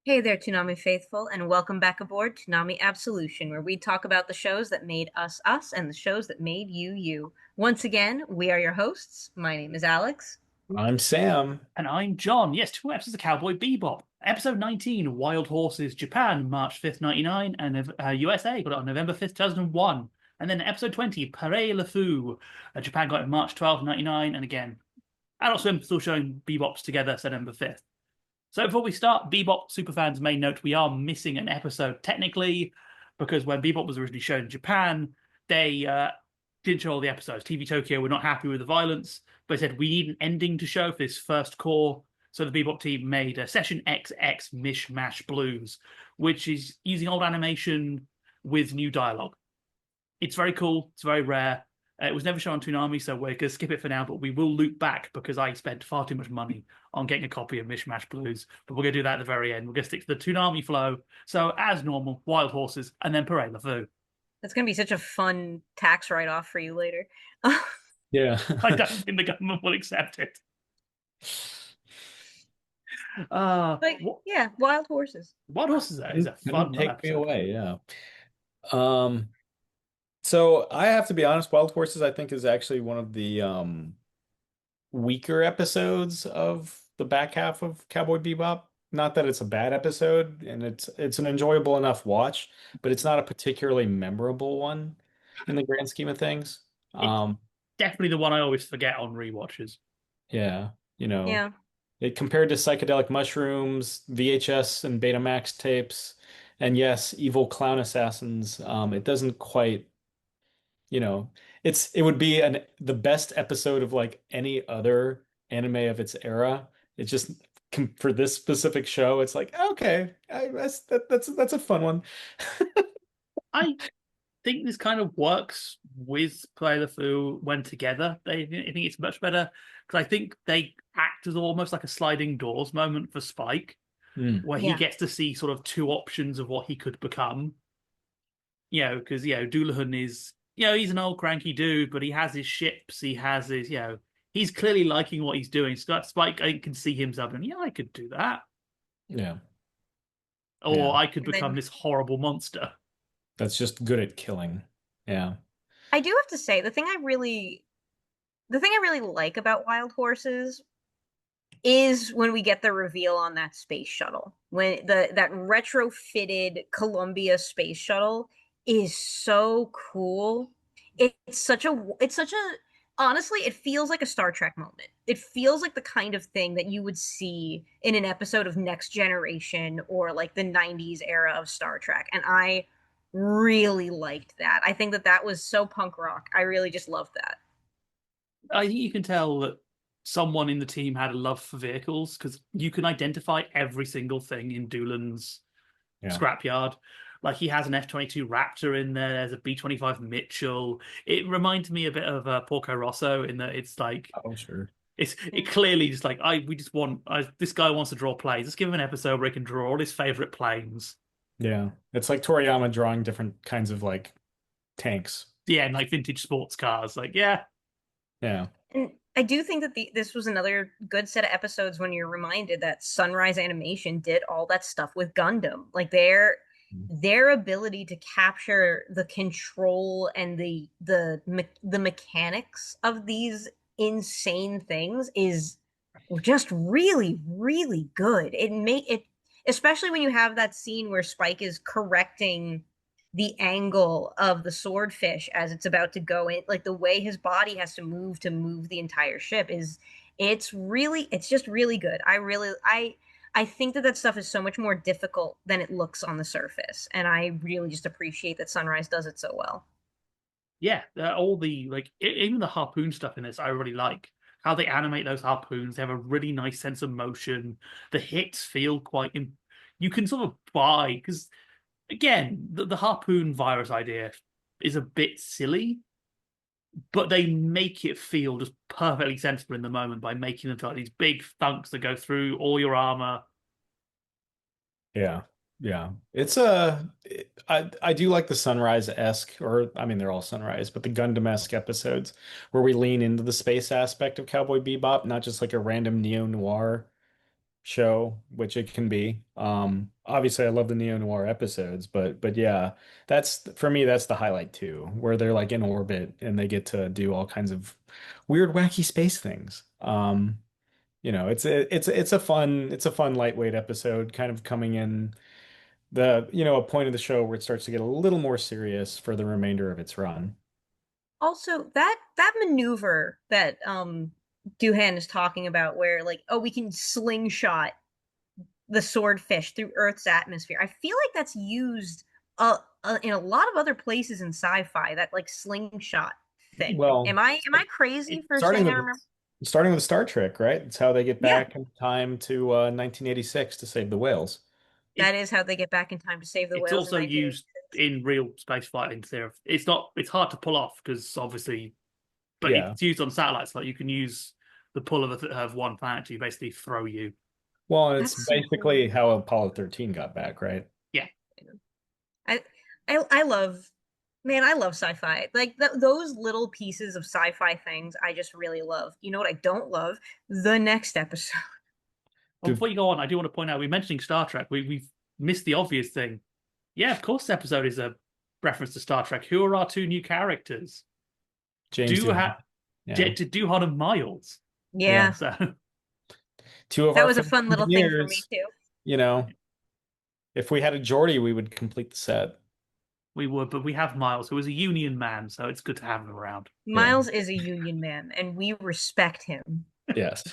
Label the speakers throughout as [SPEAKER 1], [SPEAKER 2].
[SPEAKER 1] Hey there, Toonami faithful, and welcome back aboard Toonami Absolution, where we talk about the shows that made us us and the shows that made you you. Once again, we are your hosts. My name is Alex.
[SPEAKER 2] I'm Sam.
[SPEAKER 3] And I'm John. Yes, two episodes of Cowboy Bebop. Episode 19, Wild Horses, Japan, March 5th, 99, and USA got it on November 5th, 2001. And then episode 20, Pierrot Le Fou, Japan got it March 12th, 99, and again, Adult Swim still showing Bebops together September 5th. So before we start, Bebop superfans may note we are missing an episode technically, because when Bebop was originally shown in Japan, they didn't show all the episodes. TV Tokyo were not happy with the violence, but said we need an ending to show for this first core. So the Bebop team made a Session XX Mishmash Blues, which is using old animation with new dialogue. It's very cool. It's very rare. It was never shown on Toonami, so we're going to skip it for now, but we will loop back because I spent far too much money on getting a copy of Mishmash Blues. But we're going to do that at the very end. We're going to stick to the Toonami flow. So, as normal, Wild Horses and then Parade LeFou.
[SPEAKER 1] That's going to be such a fun tax write-off for you later.
[SPEAKER 2] Yeah.
[SPEAKER 3] I don't think the government will accept it. Uh,
[SPEAKER 1] But yeah, Wild Horses.
[SPEAKER 3] Wild Horses is a fun
[SPEAKER 2] Take me
[SPEAKER 3] episode.
[SPEAKER 2] away, yeah. Um, so I have to be honest, Wild Horses I think is actually one of the weaker episodes of the back half of Cowboy Bebop. Not that it's a bad episode, and it's an enjoyable enough watch, but it's not a particularly memorable one in the grand scheme of things.
[SPEAKER 3] It's
[SPEAKER 2] Um,
[SPEAKER 3] definitely the one I always forget on rewatches.
[SPEAKER 2] yeah, you know.
[SPEAKER 1] Yeah.
[SPEAKER 2] It compared to psychedelic mushrooms, VHS and Betamax tapes, and yes, evil clown assassins. It doesn't quite, you know, it would be the best episode of like any other anime of its era. It just for this specific show, it's like okay, that's a fun one.
[SPEAKER 3] I think this kind of works with Play the Foo when together. I think it's much better because I think they act as almost like a sliding doors moment for Spike,
[SPEAKER 2] Hmm.
[SPEAKER 3] where he
[SPEAKER 1] Yeah.
[SPEAKER 3] gets to see sort of two options of what he could become. Because Doolittle is he's an old cranky dude, but he has his ships. He has his he's clearly liking what he's doing. Spike I think can see himself and I could do that,
[SPEAKER 2] Yeah, yeah,
[SPEAKER 3] or I could
[SPEAKER 1] And
[SPEAKER 3] become
[SPEAKER 1] then
[SPEAKER 3] this horrible monster.
[SPEAKER 2] that's just good at killing. Yeah.
[SPEAKER 1] I do have to say, the thing I really like about Wild Horses is when we get the reveal on that space shuttle. When that retrofitted Columbia space shuttle is so cool. It's such a honestly, it feels like a Star Trek moment. It feels like the kind of thing that you would see in an episode of Next Generation or like the 90s era of Star Trek. And I really liked that. I think that that was so punk rock. I really just loved that.
[SPEAKER 3] I think you can tell that someone in the team had a love for vehicles because you can identify every single thing in Doolan's
[SPEAKER 2] Yeah.
[SPEAKER 3] scrapyard. Like he has an F-22 Raptor in there. There's a B-25 Mitchell. It reminds me a bit of Porco Rosso in that it's like
[SPEAKER 2] Oh, sure.
[SPEAKER 3] it clearly just like we just want this guy wants to draw planes. Let's give him an episode where he can draw all his favorite planes.
[SPEAKER 2] Yeah. It's like Toriyama drawing different kinds of like tanks.
[SPEAKER 3] Yeah, and like vintage sports cars. Like yeah,
[SPEAKER 2] Yeah.
[SPEAKER 1] And I do think that this was another good set of episodes when you're reminded that Sunrise Animation did all that stuff with Gundam. Like their ability to capture the control and the mechanics of these insane things is just really really good. It made it, especially when you have that scene where Spike is correcting the angle of the swordfish as it's about to go in, like the way his body has to move the entire ship is it's just really good. I think that that stuff is so much more difficult than it looks on the surface, and I really just appreciate that Sunrise does it so well.
[SPEAKER 3] yeah. All the like even the harpoon stuff in this, I really like how they animate those harpoons. They have a really nice sense of motion. The hits feel you can sort of buy because again, the harpoon virus idea is a bit silly, but they make it feel just perfectly sensible in the moment by making them like these big thunks that go through all your armor.
[SPEAKER 2] Yeah. Yeah. I do like the Sunrise-esque, or I mean they're all Sunrise, but the Gundam-esque episodes where we lean into the space aspect of Cowboy Bebop, not just like a random neo-noir show, which it can be. obviously I love the neo-noir episodes, but yeah, that's for me that's the highlight too, where they're like in orbit and they get to do all kinds of weird, wacky space things. It's a fun lightweight episode, kind of coming in a point of the show where it starts to get a little more serious for the remainder of its run.
[SPEAKER 1] Also, that maneuver that Duhan is talking about, where like, oh, we can slingshot the swordfish through Earth's atmosphere. I feel like that's used in a lot of other places in sci-fi. That like slingshot thing.
[SPEAKER 2] Well,
[SPEAKER 1] Am I crazy for
[SPEAKER 2] starting
[SPEAKER 1] saying I
[SPEAKER 2] with
[SPEAKER 1] remember?
[SPEAKER 2] starting with Star Trek, right? It's how they get
[SPEAKER 1] Yeah,
[SPEAKER 2] back in time to 1986 to save the whales.
[SPEAKER 3] It,
[SPEAKER 1] that is how they get back in time to save the
[SPEAKER 3] it's
[SPEAKER 1] whales in
[SPEAKER 3] also used
[SPEAKER 1] 1986.
[SPEAKER 3] in real space fighting theory. It's not. It's hard to pull off because obviously, but
[SPEAKER 2] Yeah.
[SPEAKER 3] it's used on satellites. Like you can use the pull of one planet to basically throw you.
[SPEAKER 2] Well, and it's
[SPEAKER 1] That's so cool.
[SPEAKER 2] basically how Apollo 13 got back, right?
[SPEAKER 3] Yeah.
[SPEAKER 1] I I love, man, I love sci-fi. Like those little pieces of sci-fi things I just really love. You know what I don't love? The next episode.
[SPEAKER 3] Well,
[SPEAKER 2] Dude,
[SPEAKER 3] before you go on, I do want to point out we're mentioning Star Trek. We've missed the obvious thing. Yeah, of course, this episode is a reference to Star Trek. Who are our two new characters?
[SPEAKER 2] James
[SPEAKER 3] Do
[SPEAKER 2] Doohan.
[SPEAKER 3] ha
[SPEAKER 2] Yeah.
[SPEAKER 3] Duhan and Miles.
[SPEAKER 2] Yeah.
[SPEAKER 1] Yeah,
[SPEAKER 3] So
[SPEAKER 2] Two of
[SPEAKER 1] that
[SPEAKER 2] our
[SPEAKER 1] was a
[SPEAKER 2] favorite
[SPEAKER 1] fun little thing for me
[SPEAKER 2] engineers,
[SPEAKER 1] too.
[SPEAKER 2] you know, if we had a Geordie, we would complete the set.
[SPEAKER 3] we would, but we have Miles, who is a union man, so it's good to have him around.
[SPEAKER 2] Yeah.
[SPEAKER 1] Miles is a union man, and we respect him.
[SPEAKER 2] Yes.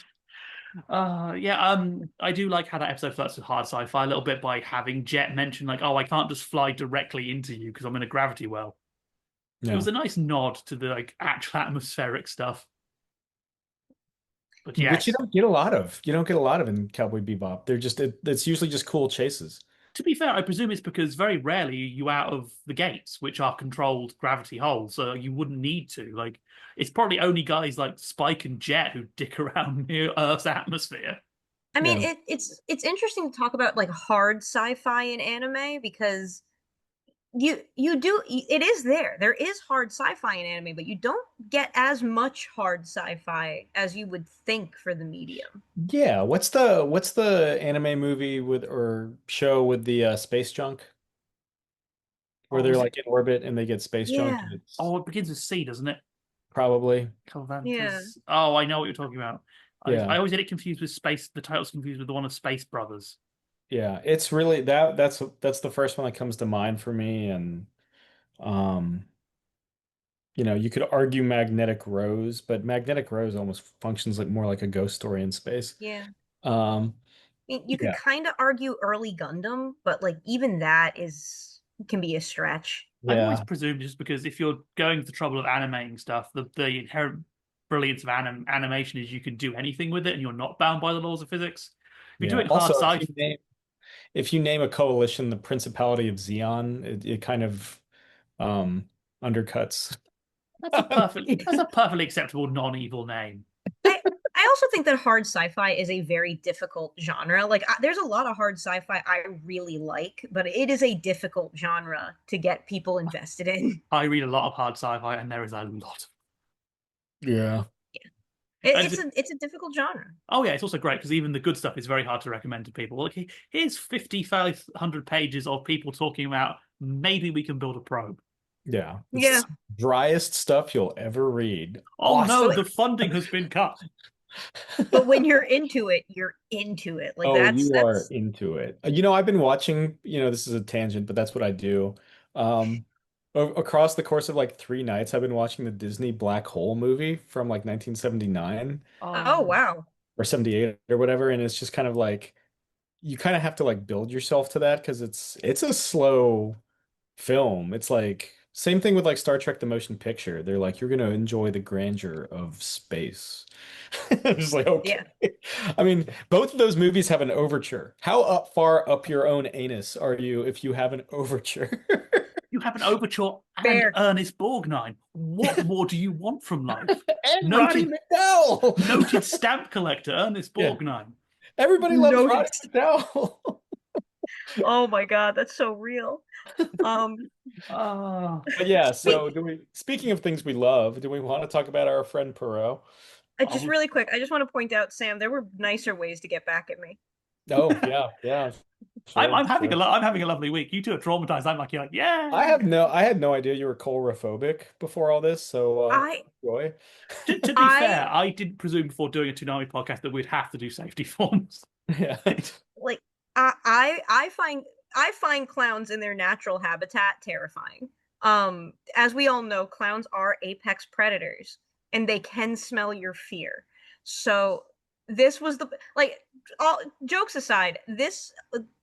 [SPEAKER 3] Yeah, I do like how that episode flirts with hard sci-fi a little bit by having Jet mention like, "Oh, I can't just fly directly into you because I'm in a gravity well." It
[SPEAKER 2] Yeah.
[SPEAKER 3] was a nice nod to the like actual atmospheric stuff. But
[SPEAKER 2] Which you
[SPEAKER 3] yes,
[SPEAKER 2] don't get a lot of. You don't get a lot of in Cowboy Bebop. It's usually just cool chases.
[SPEAKER 3] to be fair, I presume it's because very rarely you out of the gates, which are controlled gravity holes, so you wouldn't need to. Like, it's probably only guys like Spike and Jet who dick around near Earth's atmosphere.
[SPEAKER 1] I mean,
[SPEAKER 2] Yeah.
[SPEAKER 1] it's interesting to talk about like hard sci-fi in anime because you do, it is there. There is hard sci-fi in anime, but you don't get as much hard sci-fi as you would think for the medium.
[SPEAKER 2] Yeah. What's the anime movie with or show with the space junk where
[SPEAKER 3] Oh,
[SPEAKER 2] they're
[SPEAKER 3] was
[SPEAKER 2] like
[SPEAKER 3] it?
[SPEAKER 2] in orbit and they get space junk
[SPEAKER 1] Yeah,
[SPEAKER 2] and it's
[SPEAKER 3] Oh, it begins with C, doesn't it?
[SPEAKER 2] probably
[SPEAKER 1] yeah.
[SPEAKER 3] Covantas. Oh, I know what you're talking about. I
[SPEAKER 2] yeah.
[SPEAKER 3] always get it confused with Space. The title's confused with the one of Space Brothers.
[SPEAKER 2] Yeah. It's really that's the first one that comes to mind for me and um you could argue Magnetic Rose, but Magnetic Rose almost functions like more like a ghost story in space.
[SPEAKER 1] Yeah.
[SPEAKER 2] Um,
[SPEAKER 1] I mean, you could
[SPEAKER 2] yeah,
[SPEAKER 1] kind of argue early Gundam, but like even that is can be a stretch.
[SPEAKER 3] I've always
[SPEAKER 2] yeah,
[SPEAKER 3] presumed just because if you're going to the trouble of animating stuff, the inherent brilliance of animation is you can do anything with it and you're not bound by the laws of physics. If you're
[SPEAKER 2] yeah.
[SPEAKER 3] doing hard
[SPEAKER 2] Also,
[SPEAKER 3] sci,
[SPEAKER 2] if you name a coalition the Principality of Xeon, it kind of um undercuts.
[SPEAKER 3] that's a perfectly acceptable non-evil name.
[SPEAKER 1] I I also think that hard sci-fi is a very difficult genre. Like there's a lot of hard sci-fi I really like, but it is a difficult genre to get people invested in.
[SPEAKER 3] I read a lot of hard sci-fi and there is a lot.
[SPEAKER 2] Yeah.
[SPEAKER 1] It's a difficult genre.
[SPEAKER 3] Oh yeah, it's also great because even the good stuff is very hard to recommend to people. Like here's 5,500 pages of people talking about maybe we can build a probe.
[SPEAKER 2] Yeah.
[SPEAKER 1] Yeah,
[SPEAKER 2] It's driest stuff you'll ever read.
[SPEAKER 3] Oh
[SPEAKER 2] Awesome.
[SPEAKER 3] no,
[SPEAKER 1] but
[SPEAKER 3] the funding has been cut.
[SPEAKER 1] but when you're into it, you're into it. Like
[SPEAKER 2] Oh,
[SPEAKER 1] that's
[SPEAKER 2] you are
[SPEAKER 1] that's
[SPEAKER 2] into it. I've been watching, this is a tangent, but that's what I do. Um, Across the course of like 3 nights, I've been watching the Disney Black Hole movie from like 1979
[SPEAKER 1] oh
[SPEAKER 3] Oh,
[SPEAKER 1] wow.
[SPEAKER 2] or 78 or whatever. And it's just kind of like you kind of have to like build yourself to that because it's a slow film. It's like same thing with like Star Trek the Motion Picture. They're like, you're gonna enjoy the grandeur of space. I'm just like, okay.
[SPEAKER 1] Yeah.
[SPEAKER 2] I mean, both of those movies have an overture. How far up your own anus are you if you have an overture?
[SPEAKER 3] you have an overture and
[SPEAKER 1] Fair.
[SPEAKER 3] Ernest Borgnine. What more do you want from life?
[SPEAKER 2] And Roddy
[SPEAKER 3] Noted
[SPEAKER 2] McDowell.
[SPEAKER 3] noted stamp collector Ernest
[SPEAKER 2] Yeah,
[SPEAKER 3] Borgnine.
[SPEAKER 2] everybody loves
[SPEAKER 1] Noted.
[SPEAKER 2] Roddy McDowell.
[SPEAKER 1] Oh my God, that's so real. Um,
[SPEAKER 3] Ah,
[SPEAKER 2] But yeah,
[SPEAKER 1] speak
[SPEAKER 2] so speaking of things we love, do we want to talk about our friend Perot?
[SPEAKER 3] I
[SPEAKER 1] just
[SPEAKER 3] was
[SPEAKER 1] really quick, I just want to point out, Sam, there were nicer ways to get back at me.
[SPEAKER 2] Oh, yeah, yeah. Sure,
[SPEAKER 3] I'm having
[SPEAKER 2] sure.
[SPEAKER 3] I'm having a lovely week. You two are traumatized. I'm like, you're like,
[SPEAKER 2] I
[SPEAKER 3] yay.
[SPEAKER 2] have no I had no idea you were chorophobic before all this, so
[SPEAKER 1] I
[SPEAKER 2] enjoy.
[SPEAKER 3] To be
[SPEAKER 1] I
[SPEAKER 3] fair, I didn't presume before doing a Toonami podcast that we'd have to do safety forms.
[SPEAKER 2] Yeah.
[SPEAKER 1] like I find clowns in their natural habitat terrifying. As we all know, clowns are apex predators and they can smell your fear. So this was the like all jokes aside, this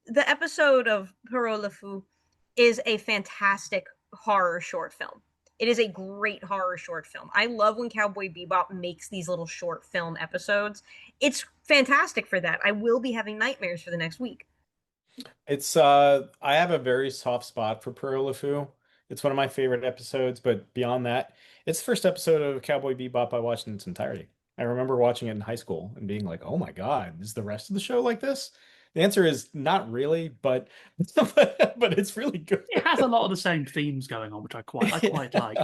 [SPEAKER 1] the episode of Pierrot Le Fou is a fantastic horror short film. It is a great horror short film. I love when Cowboy Bebop makes these little short film episodes. It's fantastic for that. I will be having nightmares for the next week.
[SPEAKER 2] It's I have a very soft spot for Pierrot Le Fou. It's one of my favorite episodes, but beyond that, it's the first episode of Cowboy Bebop I watched in its entirety. I remember watching it in high school and being like, "Oh my God, is the rest of the show like this?" The answer is not really, but but it's really good.
[SPEAKER 3] It has a lot of the same themes going on, which I quite like.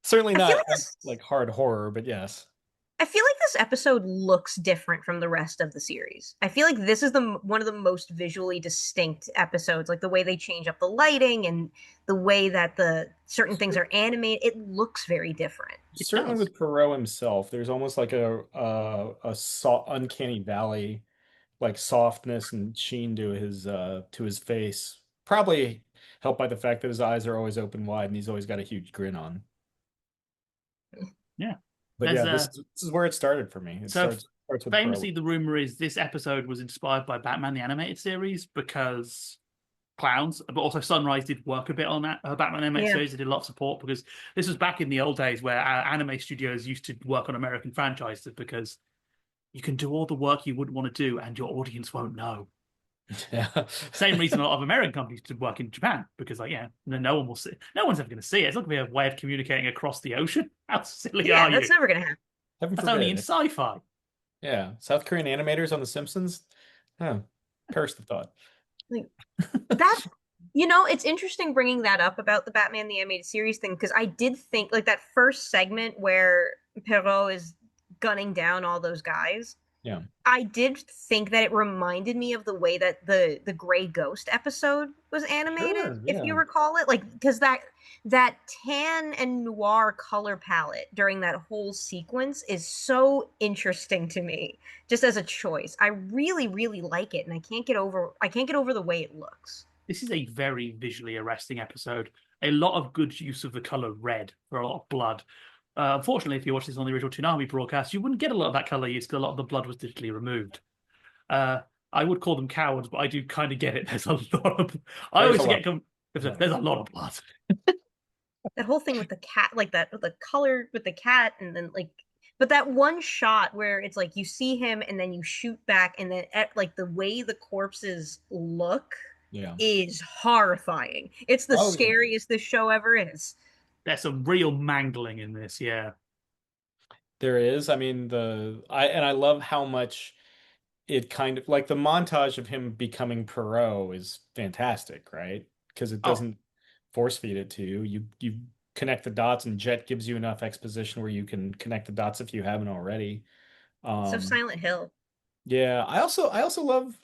[SPEAKER 2] Certainly
[SPEAKER 1] I feel
[SPEAKER 2] not
[SPEAKER 1] like this
[SPEAKER 2] like hard horror, but yes.
[SPEAKER 1] I feel like this episode looks different from the rest of the series. I feel like this is the one of the most visually distinct episodes, like the way they change up the lighting and the way that the certain things are animated. It looks very different.
[SPEAKER 3] It
[SPEAKER 2] Certainly
[SPEAKER 3] does.
[SPEAKER 2] with Perot himself, there's almost like a uncanny valley like softness and sheen to his face. Probably helped by the fact that his eyes are always open wide and he's always got a huge grin on.
[SPEAKER 3] Yeah.
[SPEAKER 2] But
[SPEAKER 3] There's
[SPEAKER 2] yeah,
[SPEAKER 3] a
[SPEAKER 2] this is where it started for me. It
[SPEAKER 3] so
[SPEAKER 2] starts with Pro.
[SPEAKER 3] famously the rumor is this episode was inspired by Batman the animated series because clowns, but also Sunrise did work a bit on that Batman animated
[SPEAKER 1] Yeah.
[SPEAKER 3] series. They did a lot of support because this was back in the old days where anime studios used to work on American franchises because you can do all the work you wouldn't want to do and your audience won't know.
[SPEAKER 2] Yeah.
[SPEAKER 3] Same reason a lot of American companies to work in Japan because, like, yeah, no one will see. No one's ever going to see it. It's not going to be a way of communicating across the ocean. How silly
[SPEAKER 1] Yeah,
[SPEAKER 3] are
[SPEAKER 1] that's
[SPEAKER 3] you?
[SPEAKER 1] never gonna happen.
[SPEAKER 2] Heaven
[SPEAKER 3] That's only in
[SPEAKER 2] forbid.
[SPEAKER 3] sci-fi.
[SPEAKER 2] Yeah. South Korean animators on The Simpsons. Huh. Perish the thought.
[SPEAKER 1] Like that it's interesting bringing that up about the Batman the Animated Series thing because I did think like that first segment where Perrault is gunning down all those guys.
[SPEAKER 2] Yeah.
[SPEAKER 1] I did think that it reminded me of the way that the Gray Ghost episode was animated,
[SPEAKER 2] Sure.
[SPEAKER 1] if you
[SPEAKER 2] Yeah.
[SPEAKER 1] recall it. Like because that tan and noir color palette during that whole sequence is so interesting to me, just as a choice. I really, really like it, and I can't get over the way it looks.
[SPEAKER 3] This is a very visually arresting episode. A lot of good use of the color red for a lot of blood. Unfortunately, if you watch this on the original Toonami broadcast, you wouldn't get a lot of that color use because a lot of the blood was digitally removed. Uh, I would call them cowards, but I do kind of get it. There's a lot of. I
[SPEAKER 2] There's
[SPEAKER 3] always
[SPEAKER 2] a lot.
[SPEAKER 3] get. There's a lot of blood.
[SPEAKER 1] That whole thing with the cat, like that, the color with the cat, and then but that one shot where it's like you see him and then you shoot back, and then like the way the corpses look
[SPEAKER 2] Yeah.
[SPEAKER 1] is horrifying. It's the
[SPEAKER 2] Oh yeah.
[SPEAKER 1] scariest this show ever is.
[SPEAKER 3] There's some real mangling in this. Yeah.
[SPEAKER 2] There is. I mean, I love how much it kind of like the montage of him becoming Perot is fantastic, right? Because it
[SPEAKER 3] Oh,
[SPEAKER 2] doesn't force feed it to you. You connect the dots, and Jet gives you enough exposition where you can connect the dots if you haven't already.
[SPEAKER 1] So
[SPEAKER 2] Um,
[SPEAKER 1] Silent Hill.
[SPEAKER 2] yeah, I also love,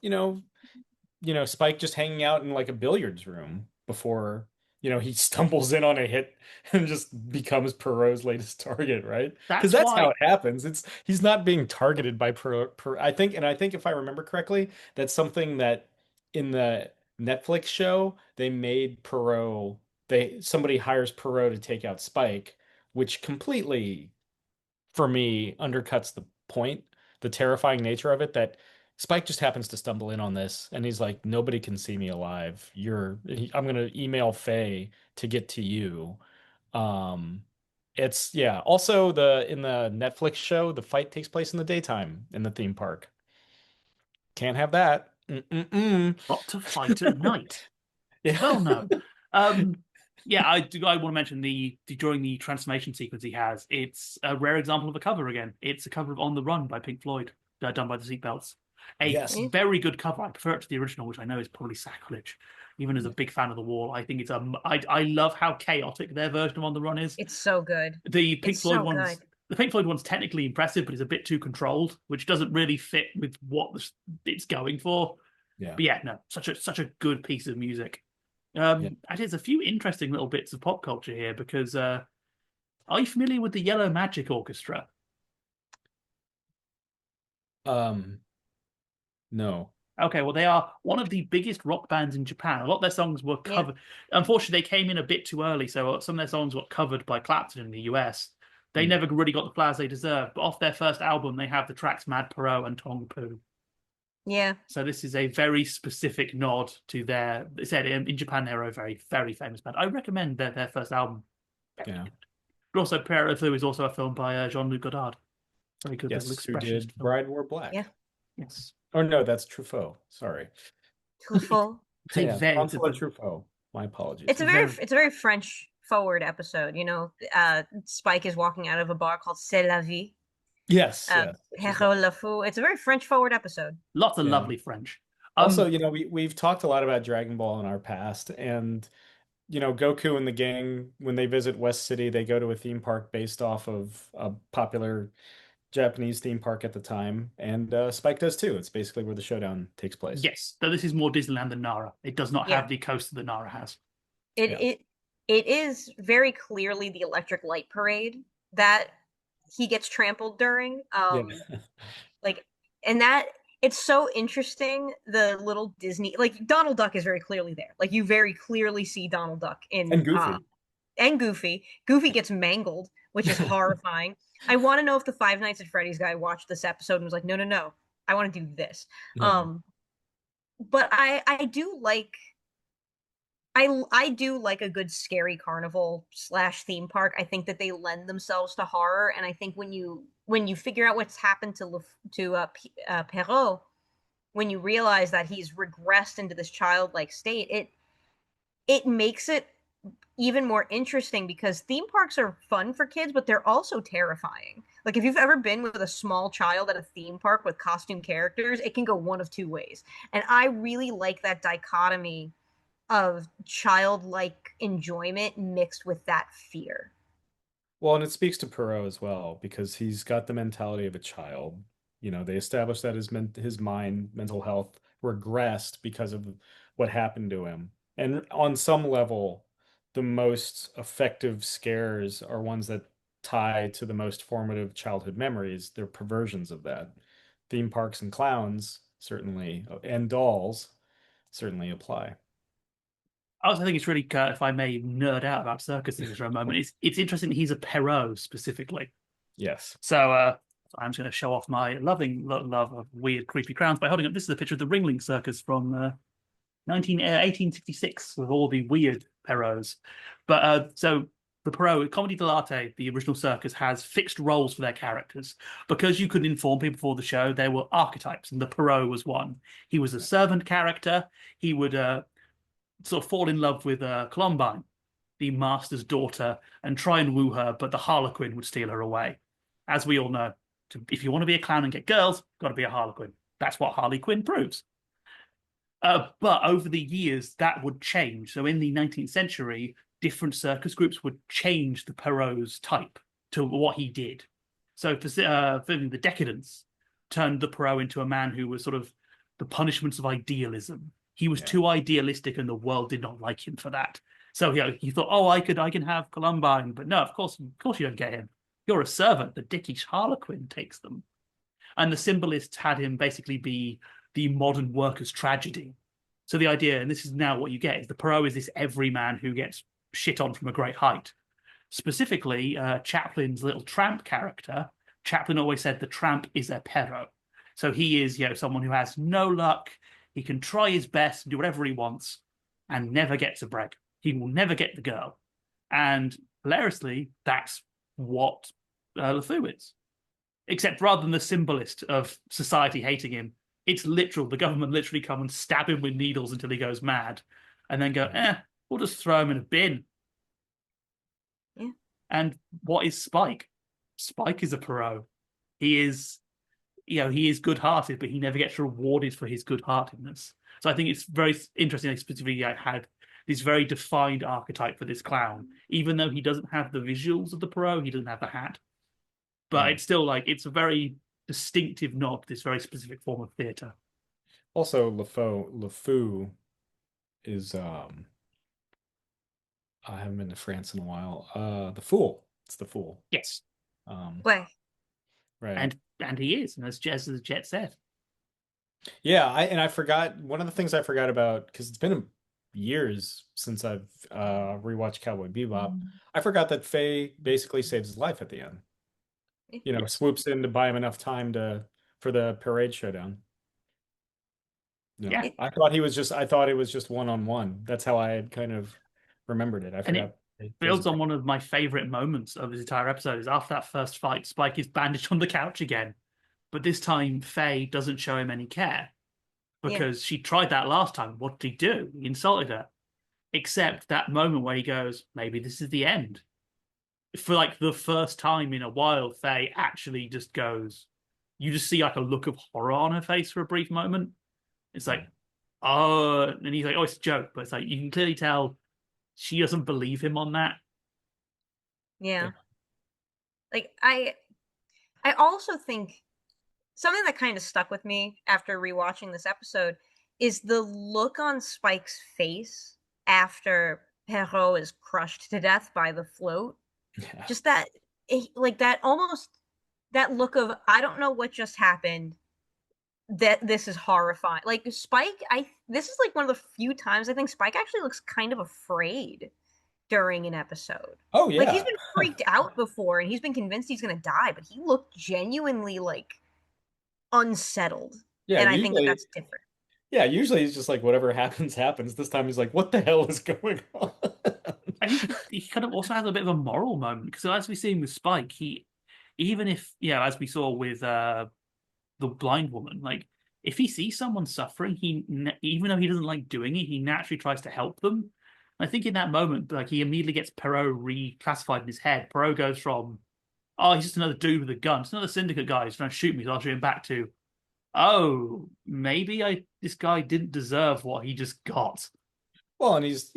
[SPEAKER 2] Spike just hanging out in like a billiards room before, he stumbles in on a hit and just becomes Perot's latest target, right? Because
[SPEAKER 3] that's
[SPEAKER 2] that's how
[SPEAKER 3] why.
[SPEAKER 2] it happens. He's not being targeted by I think if I remember correctly, that's something that in the Netflix show they made Perot somebody hires Perot to take out Spike, which completely for me undercuts the point, the terrifying nature of it that Spike just happens to stumble in on this and he's like, nobody can see me alive. I'm gonna email Faye to get to you. Um, it's yeah. Also, the in the Netflix show, the fight takes place in the daytime in the theme park. Can't have that. Mm-mm-mm.
[SPEAKER 3] Got to fight at night.
[SPEAKER 2] Yeah.
[SPEAKER 3] Well, no. Um, yeah, I want to mention during the transformation sequence he has. It's a rare example of a cover again. It's a cover of "On the Run" by Pink Floyd, done by the Seatbelts. A
[SPEAKER 2] Yes.
[SPEAKER 1] Eh,
[SPEAKER 3] very good cover. I prefer it to the original, which I know is probably sacrilege. Even as a
[SPEAKER 2] Yeah.
[SPEAKER 3] big fan of the Wall, I think I love how chaotic their version of "On the Run" is.
[SPEAKER 1] it's so good.
[SPEAKER 3] The Pink
[SPEAKER 1] It's
[SPEAKER 3] Floyd
[SPEAKER 1] so
[SPEAKER 3] one's
[SPEAKER 1] good.
[SPEAKER 3] the Pink Floyd one's technically impressive, but it's a bit too controlled, which doesn't really fit with what it's going for.
[SPEAKER 2] Yeah.
[SPEAKER 3] But yeah, no, such a good piece of music.
[SPEAKER 2] Yeah.
[SPEAKER 3] And there's a few interesting little bits of pop culture here because are you familiar with the Yellow Magic Orchestra?
[SPEAKER 2] Um, no.
[SPEAKER 3] Okay, well, they are one of the biggest rock bands in Japan. A lot of their songs were
[SPEAKER 1] Yeah.
[SPEAKER 3] covered. Unfortunately, they came in a bit too early, so some of their songs were covered by Clapton in the US. They
[SPEAKER 2] Mm.
[SPEAKER 3] never really got the flowers they deserved, but off their first album, they have the tracks Mad Perot and Tong Poo.
[SPEAKER 1] Yeah.
[SPEAKER 3] So this is a very specific nod to their. They said in Japan they're a very, very famous band. I recommend their first album. Very
[SPEAKER 2] Yeah.
[SPEAKER 3] good. But also, Pierrot Le Fou is also a film by Jean-Luc Godard. Very good little
[SPEAKER 2] Yes, who
[SPEAKER 3] expressionist
[SPEAKER 2] did
[SPEAKER 3] film.
[SPEAKER 2] Bride Wore Black?
[SPEAKER 1] Yeah.
[SPEAKER 3] Yes,
[SPEAKER 2] Oh no, that's Truffaut. Sorry.
[SPEAKER 1] Truffaut.
[SPEAKER 3] it's a
[SPEAKER 2] Yeah,
[SPEAKER 3] very,
[SPEAKER 2] Francois Truffaut. My apologies.
[SPEAKER 1] It's a very French forward episode. Spike is walking out of a bar called C'est la vie.
[SPEAKER 2] Yes, yes. Which is
[SPEAKER 1] Pierrot Le Fou. It's a very French forward episode.
[SPEAKER 3] lots of
[SPEAKER 2] yeah.
[SPEAKER 3] lovely French.
[SPEAKER 2] Also, we've talked a lot about Dragon Ball in our past, and Goku and the gang, when they visit West City, they go to a theme park based off of a popular Japanese theme park at the time, and Spike does too. It's basically where the showdown takes place.
[SPEAKER 3] Yes, though this is more Disneyland than Nara. It does not
[SPEAKER 1] Yeah.
[SPEAKER 3] have the coaster that Nara has.
[SPEAKER 1] It
[SPEAKER 2] Yeah.
[SPEAKER 1] it it is very clearly the Electric Light Parade that he gets trampled during.
[SPEAKER 2] Yeah.
[SPEAKER 1] Like, and that it's so interesting. The little Disney, like Donald Duck is very clearly there. Like you very clearly see Donald Duck in
[SPEAKER 2] And Goofy.
[SPEAKER 1] And Goofy. Goofy gets mangled, which is horrifying. I want to know if the Five Nights at Freddy's guy watched this episode and was like, no, no, no, I want to do this.
[SPEAKER 2] Yeah.
[SPEAKER 1] But I do like I do like a good scary carnival / theme park. I think that they lend themselves to horror, and I think when you figure out what's happened to Perrault, when you realize that he's regressed into this childlike state, it makes it even more interesting because theme parks are fun for kids, but they're also terrifying. Like if you've ever been with a small child at a theme park with costume characters, it can go one of two ways. And I really like that dichotomy of childlike enjoyment mixed with that fear.
[SPEAKER 2] Well, and it speaks to Perot as well because he's got the mentality of a child. They established that his mental health regressed because of what happened to him. And on some level, the most effective scares are ones that tie to the most formative childhood memories. They're perversions of that. Theme parks and clowns certainly, and dolls certainly apply.
[SPEAKER 3] I also think it's really, if I may nerd out about circus things for a moment, it's interesting that he's a Perot specifically.
[SPEAKER 2] Yes.
[SPEAKER 3] So I'm just going to show off my love of weird, creepy clowns by holding up. This is a picture of the Ringling Circus from 1866 with all the weird Perots. But so the Perot, Comedy dell'arte, the original circus, has fixed roles for their characters. Because you could inform people before the show, there were archetypes, and the Perot was one. He was a servant character. He would sort of fall in love with Columbine, the master's daughter, and try and woo her, but the Harlequin would steal her away. As we all know, if you want to be a clown and get girls, you've got to be a Harlequin. That's what Harley Quinn proves. But over the years, that would change. So in the 19th century, different circus groups would change the Perot's type to what he did. So for the Decadence, turned the Perot into a man who was sort of the punishments of idealism. He was too idealistic, and the world did not like him for that. So he thought, oh, I can have Columbine, but no, of course you don't get him. You're a servant. The dickish Harlequin takes them. And the symbolists had him basically be the modern workers' tragedy. So the idea, and this is now what you get, is the Perot is this everyman who gets shit on from a great height. Specifically, Chaplin's little tramp character, Chaplin always said the tramp is a Perot. So he is, someone who has no luck. He can try his best, do whatever he wants, and never gets a break. He will never get the girl. And hilariously, that's what Le Fou is. Except rather than the symbolist of society hating him, it's literal. The government literally come and stab him with needles until he goes mad, and then go, we'll just throw him in a bin.
[SPEAKER 1] Yeah.
[SPEAKER 3] And what is Spike? Spike is a Perot. He is, he is good-hearted, but he never gets rewarded for his good-heartedness. So I think it's very interesting. Specifically, I had this very defined archetype for this clown, even though he doesn't have the visuals of the Perot, he doesn't have the hat. But it's still it's a very distinctive nod to this very specific form of theatre.
[SPEAKER 2] Also, Le Fou is I haven't been to France in a while. The Fool. It's the Fool.
[SPEAKER 3] Yes,
[SPEAKER 2] Um,
[SPEAKER 1] But
[SPEAKER 2] right.
[SPEAKER 3] and he is, and as the Jet said.
[SPEAKER 2] Yeah, I forgot one of the things I forgot about because it's been years since I've rewatched Cowboy Bebop. I forgot that Faye basically saves his life at the end. You know,
[SPEAKER 3] Yes.
[SPEAKER 2] swoops in to buy him enough time to for the parade showdown.
[SPEAKER 3] Yeah,
[SPEAKER 1] it,
[SPEAKER 2] I thought it was just one on one. That's how I had kind of remembered it. I
[SPEAKER 3] and it
[SPEAKER 2] forgot there's a
[SPEAKER 3] builds on one of my favorite moments of this entire episode. Is after that first fight, Spike is bandaged on the couch again, but this time Faye doesn't show him any care
[SPEAKER 1] yeah,
[SPEAKER 3] because she tried that last time. What did he do? He insulted her. Except that moment where he goes, maybe this is the end. For like the first time in a while, Faye actually just goes, you just see like a look of horror on her face for a brief moment. It's
[SPEAKER 2] yeah.
[SPEAKER 3] like, oh, and he's like, oh, it's a joke. But it's like, you can clearly tell she doesn't believe him on that.
[SPEAKER 1] yeah. Like I also think something that kind of stuck with me after rewatching this episode is the look on Spike's face after Perrault is crushed to death by the float.
[SPEAKER 2] Yeah.
[SPEAKER 1] Just that, like that almost that look of I don't know what just happened. That this is horrifying. Like Spike, this is like one of the few times I think Spike actually looks kind of afraid during an episode.
[SPEAKER 2] Oh
[SPEAKER 1] Like he's
[SPEAKER 2] yeah.
[SPEAKER 1] been freaked out before and he's been convinced he's gonna die, but he looked genuinely like unsettled.
[SPEAKER 2] Yeah,
[SPEAKER 1] And I think that
[SPEAKER 2] usually
[SPEAKER 1] that's different.
[SPEAKER 2] usually it's just like whatever happens, happens. This time he's like, what the hell is going on?
[SPEAKER 3] And he kind of also has a bit of a moral moment because as we see with Spike, he even if yeah, as we saw with the blind woman, like if he sees someone suffering, even though he doesn't like doing it, he naturally tries to help them. I think in that moment, like he immediately gets Perot reclassified in his head. Perot goes from, oh, he's just another dude with a gun. It's another syndicate guy who's trying to shoot me, so I'll shoot him back to, oh, maybe I this guy didn't deserve what he just got.
[SPEAKER 2] Well, and he's,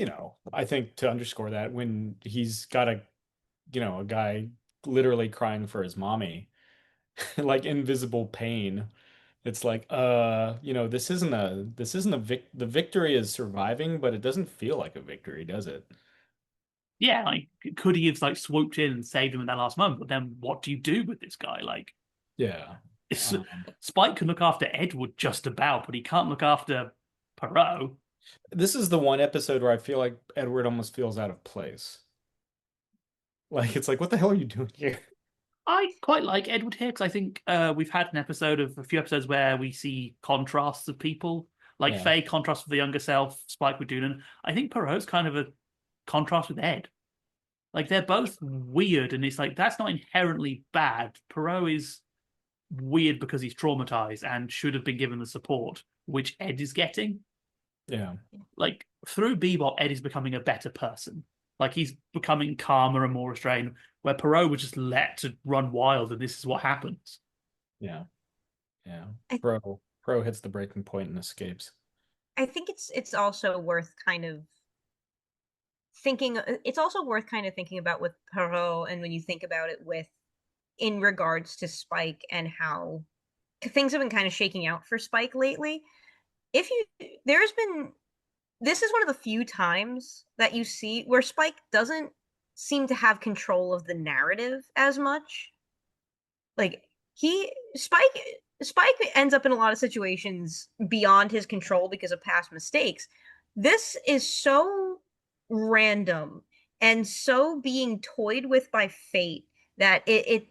[SPEAKER 2] I think to underscore that when he's got a guy literally crying for his mommy, like invisible pain. It's like, the victory is surviving, but it doesn't feel like a victory, does it?
[SPEAKER 3] Yeah, like could he have like swooped in and saved him in that last moment? But then what do you do with this guy? Like
[SPEAKER 2] Yeah.
[SPEAKER 3] it's,
[SPEAKER 2] Um,
[SPEAKER 3] Spike can look after Edward just about, but he can't look after Perot.
[SPEAKER 2] this is the one episode where I feel like Edward almost feels out of place. Like it's like, what the hell are you doing here?
[SPEAKER 3] I quite like Edward here because I think we've had a few episodes where we see contrasts of people, like
[SPEAKER 2] Yeah.
[SPEAKER 3] Faye contrasts with the younger self, Spike with Doonan. I think Perot's kind of a contrast with Ed. Like they're both weird, and it's like that's not inherently bad. Perot is weird because he's traumatized and should have been given the support, which Ed is getting.
[SPEAKER 2] Yeah.
[SPEAKER 3] Like through Bebop, Ed is becoming a better person. Like he's becoming calmer and more restrained, where Perot was just let to run wild, and this is what happens.
[SPEAKER 2] Yeah. Yeah.
[SPEAKER 1] I,
[SPEAKER 2] Pro hits the breaking point and escapes.
[SPEAKER 1] I think it's also worth kind of thinking it's also worth kind of thinking about with Perot and when you think about it with in regards to Spike and how things have been kind of shaking out for Spike lately. If you there's been this is one of the few times that you see where Spike doesn't seem to have control of the narrative as much. Like he Spike ends up in a lot of situations beyond his control because of past mistakes. This is so random and so being toyed with by fate that it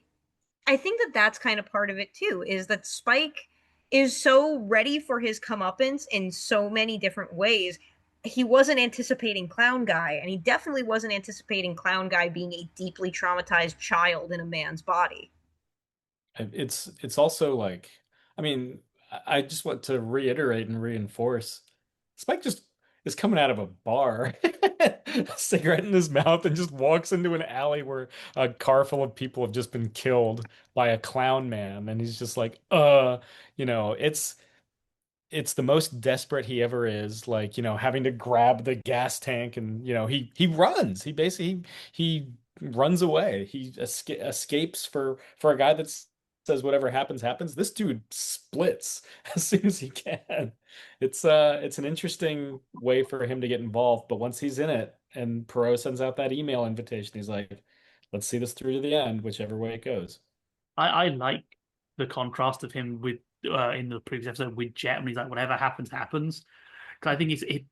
[SPEAKER 1] I think that that's kind of part of it too, is that Spike is so ready for his comeuppance in so many different ways. He wasn't anticipating Clown Guy, and he definitely wasn't anticipating Clown Guy being a deeply traumatized child in a man's body.
[SPEAKER 2] It's also like, I mean, I just want to reiterate and reinforce. Spike just is coming out of a bar, a cigarette in his mouth, and just walks into an alley where a car full of people have just been killed by a clown man, and he's just like, it's the most desperate he ever is, like, having to grab the gas tank and, he runs. He basically he runs away. He escapes for a guy that's says whatever happens, happens. This dude splits as soon as he can. It's an interesting way for him to get involved, but once he's in it and Perot sends out that email invitation, he's like, let's see this through to the end, whichever way it goes.
[SPEAKER 3] I like the contrast of him with in the previous episode with Jet when he's like, whatever happens, happens. Because I think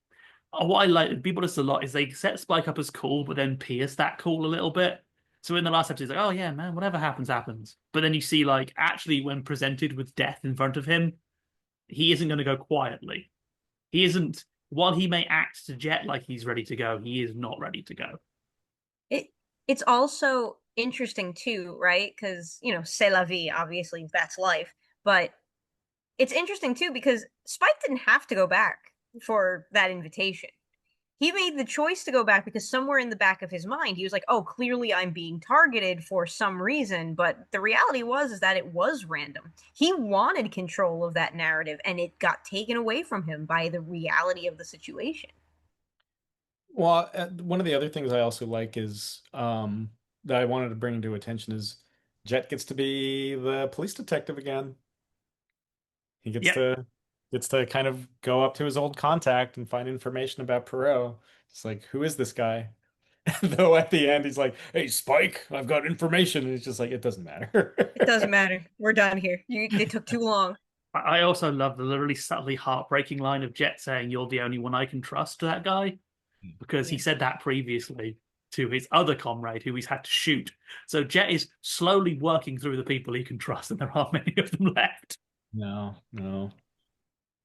[SPEAKER 3] what I like people just a lot is they set Spike up as cool, but then pierce that cool a little bit. So in the last episode, he's like, oh yeah, man, whatever happens, happens. But then you see like actually when presented with death in front of him, he isn't going to go quietly. He isn't. While he may act to Jet like he's ready to go, he is not ready to go.
[SPEAKER 1] It it's also interesting too, right? Because, c'est la vie, obviously, that's life. But it's interesting too because Spike didn't have to go back for that invitation. He made the choice to go back because somewhere in the back of his mind, he was like, oh, clearly I'm being targeted for some reason. But the reality was is that it was random. He wanted control of that narrative, and it got taken away from him by the reality of the situation.
[SPEAKER 2] Well, one of the other things I also like is that I wanted to bring to attention is Jet gets to be the police detective again. He
[SPEAKER 3] Yeah,
[SPEAKER 2] gets to kind of go up to his old contact and find information about Perot. It's like, who is this guy? Though at the end he's like, "Hey, Spike, I've got information." And it's just like, it doesn't matter.
[SPEAKER 1] It doesn't matter. We're done here. It took too long.
[SPEAKER 3] I also love the really subtly heartbreaking line of Jet saying, "You're the only one I can trust" to that guy, because he
[SPEAKER 1] Yeah.
[SPEAKER 3] said that previously to his other comrade who he's had to shoot. So Jet is slowly working through the people he can trust, and there aren't many of them left.
[SPEAKER 2] No, no.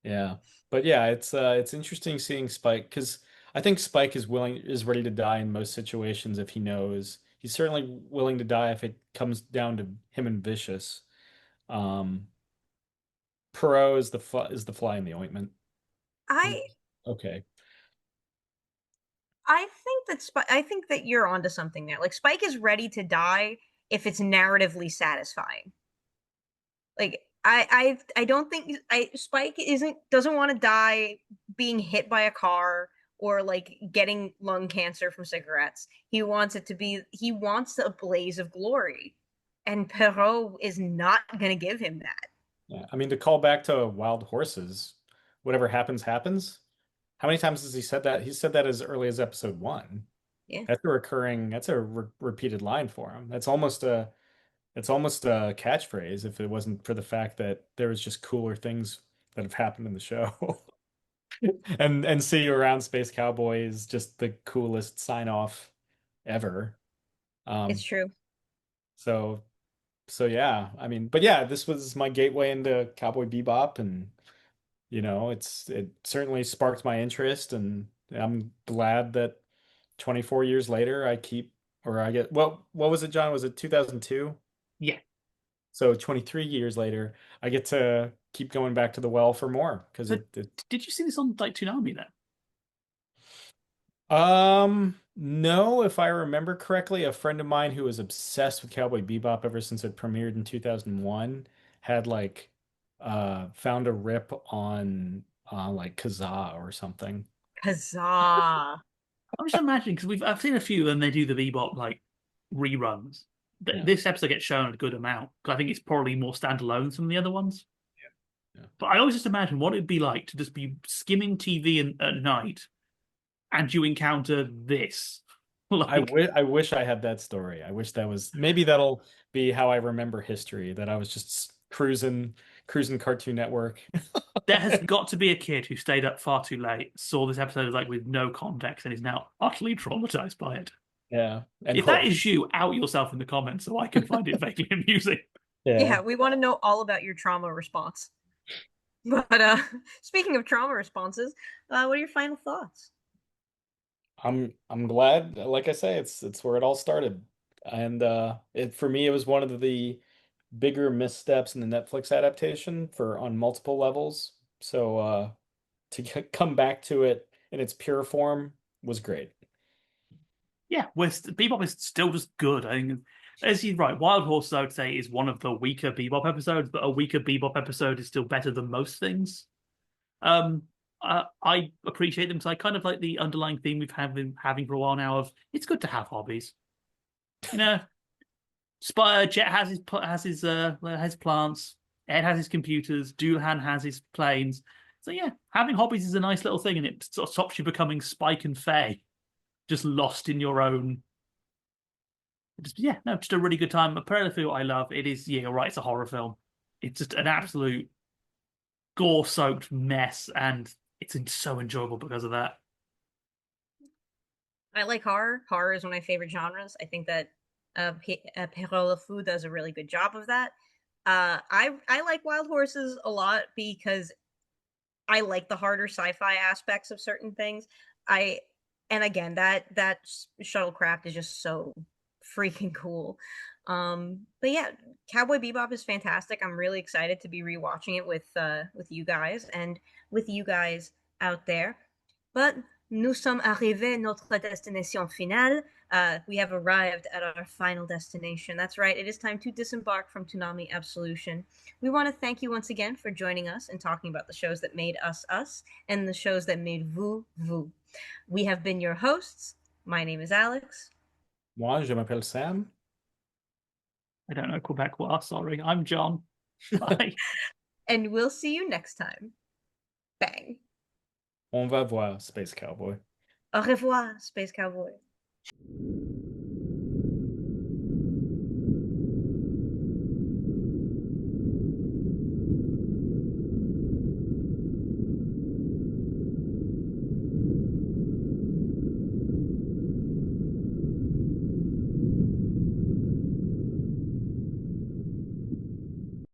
[SPEAKER 2] Yeah. But yeah, it's interesting seeing Spike because I think Spike is ready to die in most situations if he knows. He's certainly willing to die if it comes down to him and Vicious. Um Perot is the fly in the ointment.
[SPEAKER 1] I
[SPEAKER 2] Okay.
[SPEAKER 1] I think that you're onto something there. Like Spike is ready to die if it's narratively satisfying. Like I don't think Spike doesn't want to die being hit by a car or like getting lung cancer from cigarettes. He wants a blaze of glory. And Perot is not going to give him that.
[SPEAKER 2] Yeah. I mean, to call back to Wild Horses, whatever happens, happens. How many times has he said that? He said that as early as episode one.
[SPEAKER 1] Yeah.
[SPEAKER 2] That's a repeated line for him. It's almost a catchphrase if it wasn't for the fact that there was just cooler things that have happened in the show. And see you around Space Cowboy is just the coolest sign off ever.
[SPEAKER 1] It's
[SPEAKER 2] Um,
[SPEAKER 1] true.
[SPEAKER 2] so so yeah, I mean, but yeah, this was my gateway into Cowboy Bebop, and it certainly sparked my interest, and I'm glad that 24 years later I get, well, what was it, John? Was it 2002?
[SPEAKER 3] Yeah.
[SPEAKER 2] So 23 years later, I get to keep going back to the well for more because
[SPEAKER 3] So did you see this on like Toonami then?
[SPEAKER 2] no, if I remember correctly, a friend of mine who was obsessed with Cowboy Bebop ever since it premiered in 2001 had like found a rip on like Kazaa or something.
[SPEAKER 1] Huzzah.
[SPEAKER 3] I'm just imagining because I've seen a few and they do the Bebop like reruns.
[SPEAKER 2] Yeah.
[SPEAKER 3] This episode gets shown a good amount because I think it's probably more standalone than some of the other ones.
[SPEAKER 2] Yeah.
[SPEAKER 3] But I always just imagine what it'd be like to just be skimming TV at night and you encounter this. Like,
[SPEAKER 2] I wish I had that story. I wish that was maybe that'll be how I remember history, that I was just cruising Cartoon Network.
[SPEAKER 3] there has got to be a kid who stayed up far too late, saw this episode like with no context, and is now utterly traumatized by it.
[SPEAKER 2] Yeah. And
[SPEAKER 3] If that
[SPEAKER 2] hooked.
[SPEAKER 3] is you, out yourself in the comments so I can find it vaguely amusing.
[SPEAKER 2] Yeah.
[SPEAKER 1] Yeah, we want to know all about your trauma response. But speaking of trauma responses, what are your final thoughts?
[SPEAKER 2] I'm glad, like I say, it's where it all started. And it for me it was one of the bigger missteps in the Netflix adaptation for on multiple levels. So to come back to it in its pure form was great.
[SPEAKER 3] Yeah, Bebop is still just good. I think, as you're right, Wild Horses, I would say, is one of the weaker Bebop episodes, but a weaker Bebop episode is still better than most things. Um, I appreciate them because I kind of like the underlying theme we've been having for a while now of it's good to have hobbies. You know, Jet has his plants. Ed has his computers. Doolhan has his planes. So yeah, having hobbies is a nice little thing, and it sort of stops you becoming Spike and Faye, just lost in your own. Just a really good time. Pierrot Le Fou, I love. It is, yeah, you're right. It's a horror film. It's just an absolute gore-soaked mess, and it's so enjoyable because of that.
[SPEAKER 1] I like horror. Horror is one of my favorite genres. I think that Pierrot Le Fou does a really good job of that. I like Wild Horses a lot because I like the harder sci-fi aspects of certain things. I and again that shuttlecraft is just so freaking cool. But yeah, Cowboy Bebop is fantastic. I'm really excited to be rewatching it with you guys and with you guys out there. But nous sommes arrivés notre destination finale. We have arrived at our final destination. That's right. It is time to disembark from Toonami Absolution. We want to thank you once again for joining us and talking about the shows that made us us and the shows that made vous vous. We have been your hosts. My name is Alyx.
[SPEAKER 2] Moi, je m'appelle Sam.
[SPEAKER 3] I don't know Quebecois. Sorry, I'm John. Bye.
[SPEAKER 1] And we'll see you next time. Bang.
[SPEAKER 2] On va voir Space Cowboy.
[SPEAKER 1] Au revoir, Space Cowboy.